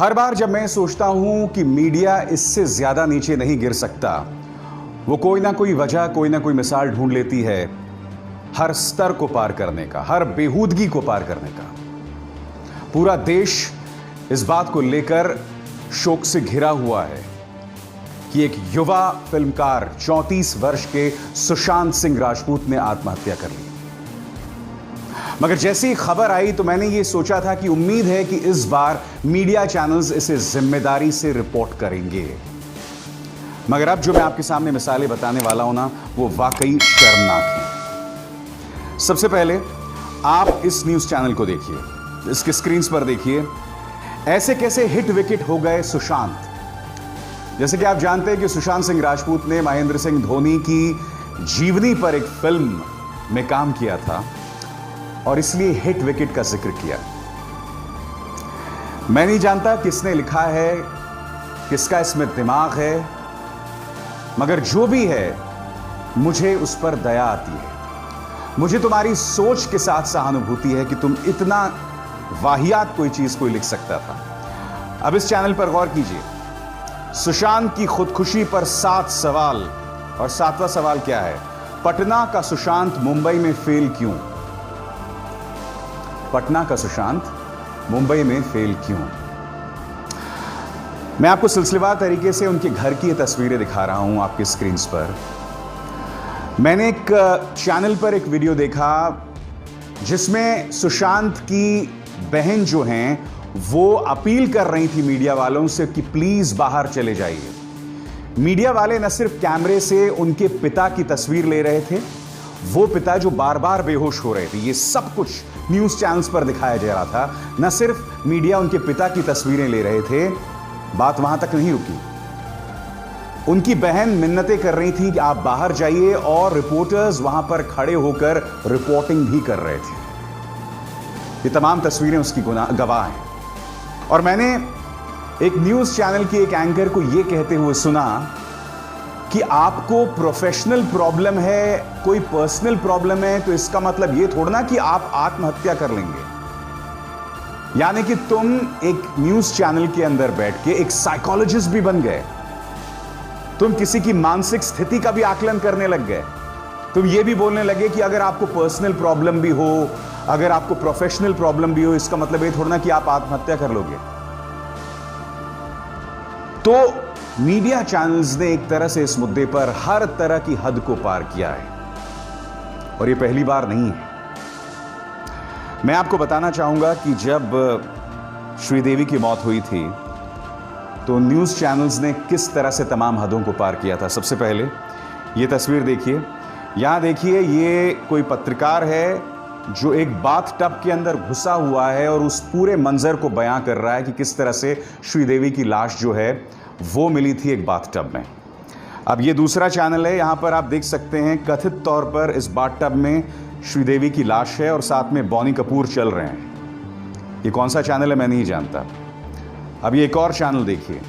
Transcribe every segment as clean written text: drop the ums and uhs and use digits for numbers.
हर बार जब मैं सोचता हूं कि मीडिया इससे ज्यादा नीचे नहीं गिर सकता, वो कोई ना कोई वजह, कोई ना कोई मिसाल ढूंढ लेती है हर स्तर को पार करने का, हर बेहूदगी को पार करने का। पूरा देश इस बात को लेकर शोक से घिरा हुआ है कि एक युवा फिल्मकार 34 वर्ष के सुशांत सिंह राजपूत ने आत्महत्या कर ली। मगर जैसे ही खबर आई तो मैंने ये सोचा था कि उम्मीद है कि इस बार मीडिया चैनल्स इसे जिम्मेदारी से रिपोर्ट करेंगे। मगर अब जो मैं आपके सामने मिसालें बताने वाला हूं ना, वो वाकई शर्मनाक है। सबसे पहले आप इस न्यूज चैनल को देखिए, इसके स्क्रीन पर देखिए, ऐसे कैसे हिट विकेट हो गए सुशांत। जैसे कि आप जानते हैं कि सुशांत सिंह राजपूत ने महेंद्र सिंह धोनी की जीवनी पर एक फिल्म में काम किया था और इसलिए हिट विकेट का जिक्र किया। मैं नहीं जानता किसने लिखा है, किसका इसमें दिमाग है, मगर जो भी है मुझे उस पर दया आती है। मुझे तुम्हारी सोच के साथ सहानुभूति है कि तुम इतना वाहियात कोई चीज कोई लिख सकता था। अब इस चैनल पर गौर कीजिए, सुशांत की खुदकुशी पर 7 सवाल, और 7वां सवाल क्या है? पटना का सुशांत मुंबई में फेल क्यों? पटना का सुशांत मुंबई में फेल क्यों? मैं आपको सिलसिलेवार तरीके से उनके घर की ये तस्वीरें दिखा रहा हूं आपके स्क्रीन पर। मैंने एक चैनल पर एक वीडियो देखा जिसमें सुशांत की बहन जो हैं वो अपील कर रही थी मीडिया वालों से कि प्लीज बाहर चले जाइए। मीडिया वाले न सिर्फ कैमरे से उनके पिता की तस्वीर ले रहे थे, वो पिता जो बार बार बेहोश हो रहे थे, ये सब कुछ न्यूज चैनल्स पर दिखाया जा रहा था। न सिर्फ मीडिया उनके पिता की तस्वीरें ले रहे थे, बात वहां तक नहीं रुकी। उनकी बहन मिन्नतें कर रही थी कि आप बाहर जाइए, और रिपोर्टर्स वहां पर खड़े होकर रिपोर्टिंग भी कर रहे थे। ये तमाम तस्वीरें उसकी गवाह हैं। और मैंने एक न्यूज चैनल के एक एंकर को यह कहते हुए सुना कि आपको प्रोफेशनल प्रॉब्लम है, कोई पर्सनल प्रॉब्लम है, तो इसका मतलब यह थोड़ा ना कि आप आत्महत्या कर लेंगे। यानी कि तुम एक न्यूज चैनल के अंदर बैठ के एक साइकोलॉजिस्ट भी बन गए। तुम किसी की मानसिक स्थिति का भी आकलन करने लग गए। तुम ये भी बोलने लगे कि अगर आपको पर्सनल प्रॉब्लम भी हो, अगर आपको प्रोफेशनल प्रॉब्लम भी हो, इसका मतलब ये थोड़ा ना कि आप आत्महत्या कर लोगे। तो मीडिया चैनल्स ने एक तरह से इस मुद्दे पर हर तरह की हद को पार किया है, और ये पहली बार नहीं है। मैं आपको बताना चाहूंगा कि जब श्रीदेवी की मौत हुई थी तो न्यूज चैनल्स ने किस तरह से तमाम हदों को पार किया था। सबसे पहले ये तस्वीर देखिए, यहां देखिए, ये कोई पत्रकार है जो एक बाथ टब के अंदर घुसा हुआ है और उस पूरे मंजर को बयां कर रहा है कि किस तरह से श्रीदेवी की लाश जो है वो मिली थी एक बाथ टब में। अब ये दूसरा चैनल है, यहां पर आप देख सकते हैं कथित तौर पर इस बाथ टब में श्रीदेवी की लाश है और साथ में बॉनी कपूर चल रहे हैं। ये कौन सा चैनल है मैं नहीं जानता। अब ये एक और चैनल देखिए,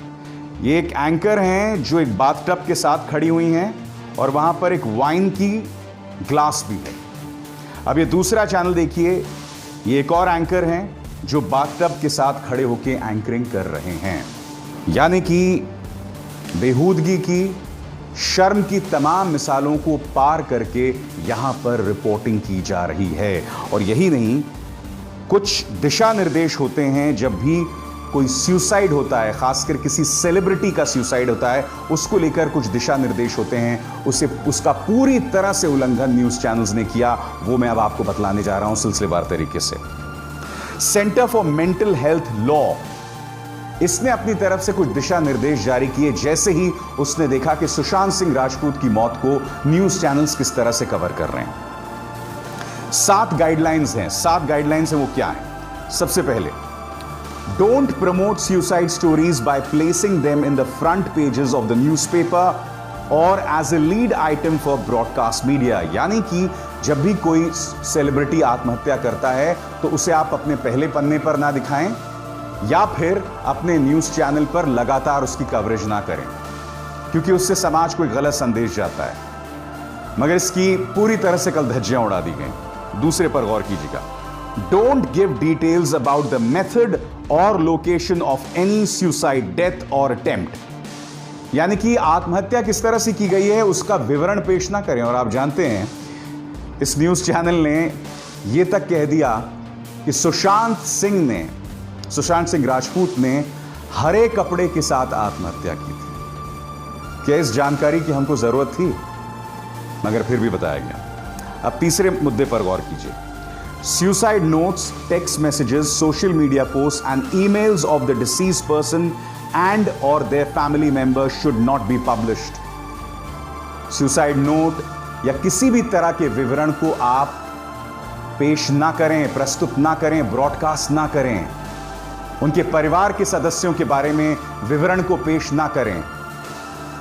ये एक एंकर हैं जो एक बाथ टब के साथ खड़ी हुई हैं और वहां पर एक वाइन की ग्लास भी है। अब ये दूसरा चैनल देखिए, ये एक और एंकर हैं जो बाथ टब के साथ खड़े होकर एंकरिंग कर रहे हैं। यानी कि बेहूदगी की, शर्म की तमाम मिसालों को पार करके यहां पर रिपोर्टिंग की जा रही है। और यही नहीं, कुछ दिशा निर्देश होते हैं जब भी कोई सुसाइड होता है, खासकर किसी सेलिब्रिटी का सुसाइड होता है, उसको लेकर कुछ दिशा निर्देश होते हैं, उसका पूरी तरह से उल्लंघन न्यूज चैनल्स ने किया। वो मैं अब आपको बतलाने जा रहा हूं सिलसिलेवार तरीके से। Centre for mental health law, इसने अपनी तरफ से कुछ दिशा निर्देश जारी किए जैसे ही उसने देखा कि सुशांत सिंह राजपूत की मौत को न्यूज चैनल्स किस तरह से कवर कर रहे हैं। 7 गाइडलाइंस हैं। 7 गाइडलाइंस हैं, वो क्या हैं? सबसे पहले, don't promote suicide stories by placing them in the front pages of the newspaper और as a lead item for broadcast media. यानी कि जब भी कोई सेलिब्रिटी आत्महत्या करता है तो उसे आप अपने पहले पन्ने पर ना दिखाएं या फिर अपने न्यूज चैनल पर लगातार उसकी कवरेज ना करें, क्योंकि उससे समाज को एक गलत संदेश जाता है। मगर इसकी पूरी तरह से कल धज्जियां उड़ा दी गई। दूसरे पर गौर कीजिएगा, Don't give details about the method or location of any suicide, death or attempt. यानी कि आत्महत्या किस तरह से की गई है उसका विवरण पेश ना करें। और आप जानते हैं इस न्यूज चैनल ने यह तक कह दिया कि सुशांत सिंह राजपूत ने हरे कपड़े के साथ आत्महत्या की थी। क्या इस जानकारी की हमको जरूरत थी? मगर फिर भी बताया गया। अब तीसरे मुद्दे पर गौर कीजिए। Suicide notes, text messages, social media posts and emails of the deceased person and or their family members should not be published. Suicide note या किसी भी तरह के विवरण को आप पेश ना करें, प्रस्तुत ना करें, ब्रॉडकास्ट ना करें। उनके परिवार के सदस्यों के बारे में विवरण को पेश ना करें।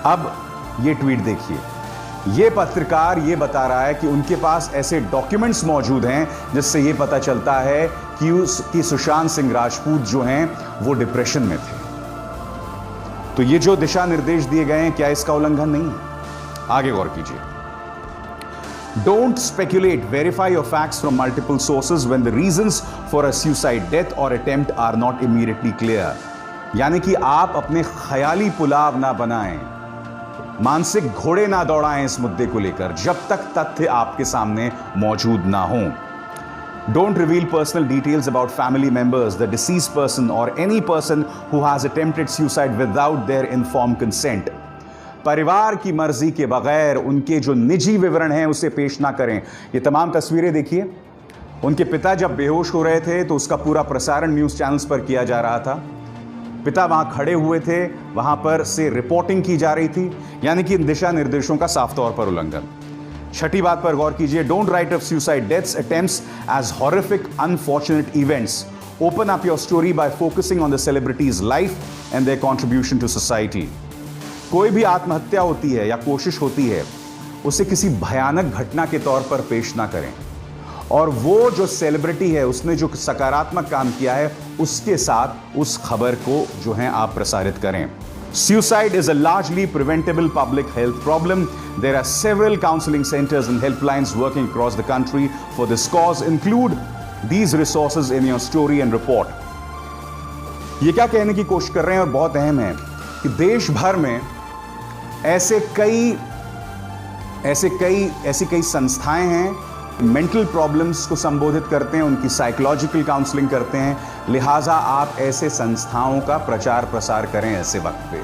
अब ये ट्वीट देखिए। ये पत्रकार ये बता रहा है कि उनके पास ऐसे डॉक्यूमेंट्स मौजूद हैं जिससे ये पता चलता है कि सुशांत सिंह राजपूत जो हैं वो डिप्रेशन में थे। तो ये जो दिशा निर्देश दिए गए हैं, क्या इसका उल्लंघन नहीं है? आगे गौर कीजिए। Don't speculate, verify your facts from multiple sources when the reasons for a suicide, death or attempt are not immediately clear. यानी कि आप अपने ख्याली पुलाव ना बनाएं, मानसिक घोड़े ना दौड़ाएं इस मुद्दे को लेकर जब तक तथ्य आपके सामने मौजूद ना हो। Don't reveal personal details about family members, the deceased person or any person who has attempted suicide without their informed consent. परिवार की मर्जी के बगैर उनके जो निजी विवरण हैं उसे पेश ना करें। ये तमाम तस्वीरें देखिए। उनके पिता जब बेहोश हो रहे थे तो उसका पूरा प्रसारण न्यूज़ चैनल्स पर किया जा रहा था। पिता वहां खड़े हुए थे, वहां पर से रिपोर्टिंग की जा रही थी, यानी कि इन दिशा निर्देशों का साफ तौर पर उल्लंघन। छठी बात पर गौर कीजिए। Don't write off suicide, deaths, attempts as horrific unfortunate events. Open up your story by focusing on the celebrities life and their contribution to society. कोई भी आत्महत्या होती है या कोशिश होती है उसे किसी भयानक घटना के तौर पर पेश ना करें, और वो जो सेलिब्रिटी है उसने जो सकारात्मक काम किया है उसके साथ उस खबर को जो है आप प्रसारित करें। Suicide is a largely preventable public health problem. There are several counseling centers and helplines working across the country for this cause. Include these resources in your story and report. ये क्या कहने की कोशिश कर रहे हैं और बहुत अहम है कि देश भर में ऐसी कई संस्थाएं हैं, मेंटल प्रॉब्लम्स को संबोधित करते हैं, उनकी साइकोलॉजिकल काउंसलिंग करते हैं। लिहाजा आप ऐसे संस्थाओं का प्रचार प्रसार करें ऐसे वक्त पे।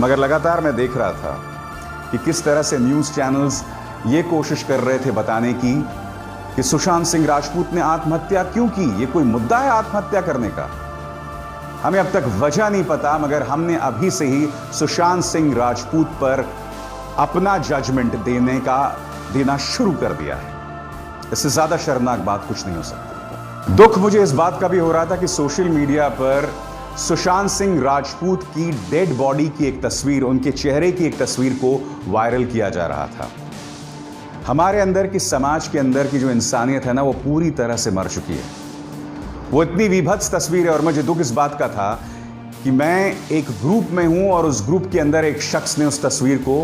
मगर लगातार मैं देख रहा था कि किस तरह से न्यूज़ चैनल्स ये कोशिश कर रहे थे बताने की कि सुशांत सिंह राजपूत ने आत्महत्या क्यों की। ये कोई मुद्दा है आत्महत्या करने का? हमें अब तक वजह नहीं पता, मगर हमने अभी से ही सुशांत सिंह राजपूत पर अपना जजमेंट देना शुरू कर दिया है। इससे ज्यादा शर्मनाक बात कुछ नहीं हो सकती। दुख मुझे इस बात का भी हो रहा था कि सोशल मीडिया पर सुशांत सिंह राजपूत की डेड बॉडी की एक तस्वीर, उनके चेहरे की एक तस्वीर को वायरल किया जा रहा था। हमारे अंदर की, समाज के अंदर की जो इंसानियत है ना, वो पूरी तरह से मर चुकी है। वो इतनी विभत्स तस्वीर है। और मुझे दुख इस बात का था कि मैं एक ग्रुप में हूं और उस ग्रुप के अंदर एक शख्स ने उस तस्वीर को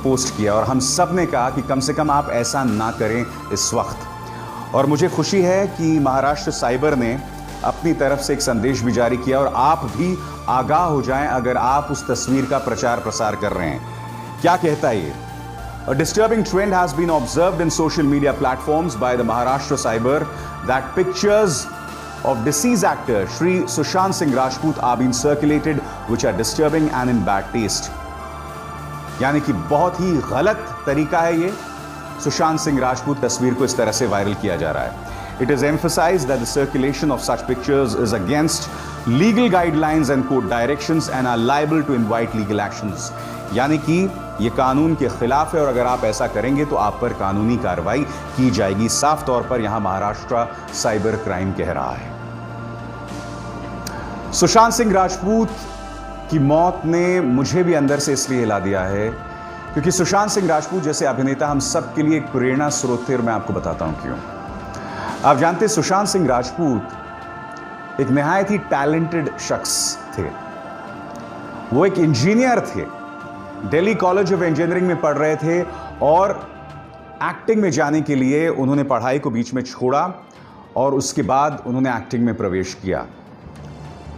पोस्ट किया और हम सब ने कहा कि कम से कम आप ऐसा ना करें इस वक्त। और मुझे खुशी है कि महाराष्ट्र साइबर ने अपनी तरफ से एक संदेश भी जारी किया और आप भी आगाह हो जाएं अगर आप उस तस्वीर का प्रचार प्रसार कर रहे हैं। क्या कहता है ये? A disturbing trend has been observed in social media platforms by the Maharashtra Cyber that pictures of deceased actor Shri Sushant Singh Rajput are being circulated which are disturbing and in bad taste. यानी कि बहुत ही गलत तरीका है ये। सुशांत सिंह राजपूत तस्वीर को इस तरह से वायरल किया जा रहा है। It is emphasized that the circulation of such pictures is against legal guidelines and court directions and are liable to invite legal actions. यानी कि ये कानून के खिलाफ है और अगर आप ऐसा करेंगे तो आप पर कानूनी कार्रवाई की जाएगी। साफ तौर पर यहां महाराष्ट्र साइबर क्राइम कह रहा है। सुशांत सिंह राजपूत की मौत ने मुझे भी अंदर से इसलिए हिला दिया है क्योंकि सुशांत सिंह राजपूत जैसे अभिनेता हम सब के लिए एक प्रेरणा स्रोत थे और मैं आपको बताता हूं क्यों। आप जानते हैं सुशांत सिंह राजपूत एक निहायत ही टैलेंटेड शख्स थे। वो एक इंजीनियर थे, दिल्ली कॉलेज ऑफ इंजीनियरिंग में पढ़ रहे थे और एक्टिंग में जाने के लिए उन्होंने पढ़ाई को बीच में छोड़ा और उसके बाद उन्होंने एक्टिंग में प्रवेश किया,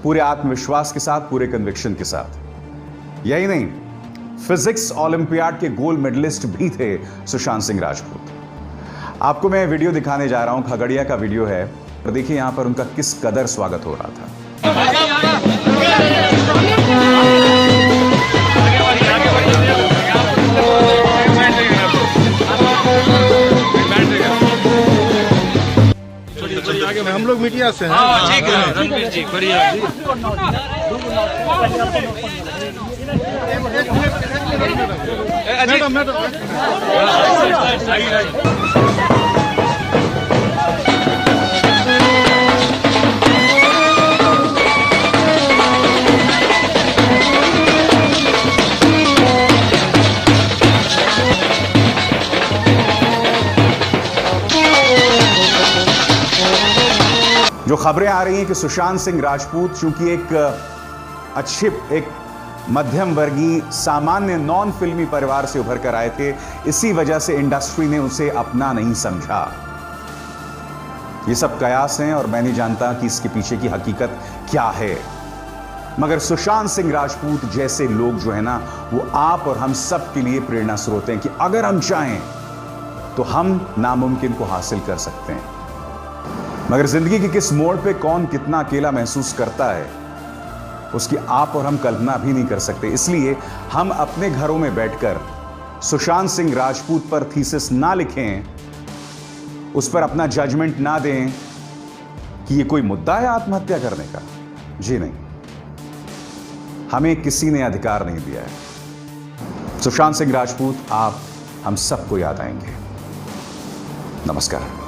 पूरे आत्मविश्वास के साथ, पूरे कन्विक्शन के साथ। यही नहीं, फिजिक्स ओलंपियाड के गोल्ड मेडलिस्ट भी थे सुशांत सिंह राजपूत। आपको मैं वीडियो दिखाने जा रहा हूं, खगड़िया का वीडियो है, और देखिए यहां पर उनका किस कदर स्वागत हो रहा था। हम लोग मीडिया से हैं। ठीक है रणवीर जी, बढ़िया जी। मैडम जो खबरें आ रही हैं कि सुशांत सिंह राजपूत चूंकि एक मध्यम वर्गीय सामान्य नॉन फिल्मी परिवार से उभर कर आए थे, इसी वजह से इंडस्ट्री ने उसे अपना नहीं समझा। ये सब कयास हैं और मैं नहीं जानता कि इसके पीछे की हकीकत क्या है, मगर सुशांत सिंह राजपूत जैसे लोग जो है ना, वो आप और हम सब के लिए प्रेरणा स्रोत हैं कि अगर हम चाहें तो हम नामुमकिन को हासिल कर सकते हैं। मगर जिंदगी के किस मोड़ पे कौन कितना अकेला महसूस करता है, उसकी आप और हम कल्पना भी नहीं कर सकते। इसलिए हम अपने घरों में बैठकर सुशांत सिंह राजपूत पर थीसिस ना लिखें, उस पर अपना जजमेंट ना दें कि ये कोई मुद्दा है आत्महत्या करने का। जी नहीं, हमें किसी ने अधिकार नहीं दिया है। सुशांत सिंह राजपूत आप हम सबको याद आएंगे। नमस्कार।